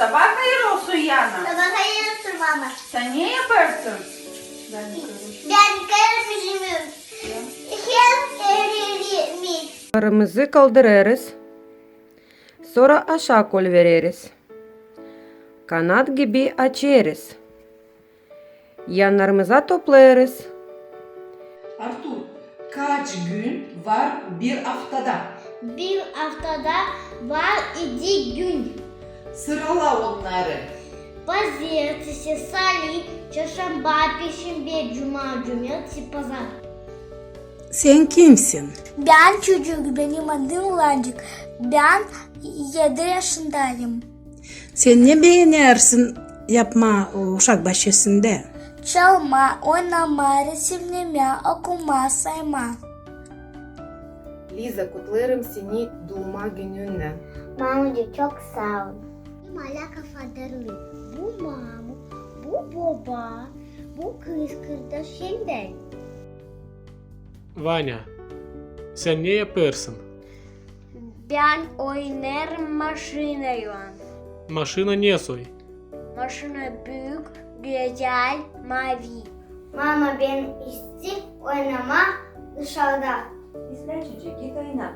Sabah hayır olsun Yana. Sabah hayır olsun mama. Sen niye yaparsın? Ben Ben bilmiyorum. Hem öğrenmiş. Arımızı kaldırırız. Sonra aşağı kol veririz. Kanat gibi açarız. Yanlarımıza toplarız. Artur, kaç gün var bir haftada? Bir haftada var 2 gün. Sırala onları. Pazartesi, salı, çarşamba, perşembe, cuma, cumartesi, pazar. Sen kimsin? Ben çocuk, benim adım Lancık. Ben 7 yaşındayım. Sen ne beğenirsin yapma uşak başında? Çalma, oynama, resimleme, okuma, sayma. Liza, kutlarım seni doğuma gününle. Mamacığım çok sağ ol. Hala kafadarlı. Bu mama, bu baba, bu kız kardeşimden. Vanya, sen ne yapıyorsun? Ben oynarım maşinayla. Maşina ne soy? Maşina büyük, güzel, mavi. Mama ben istiyorum oynama dışarıda. İzle çocuk, git oyna.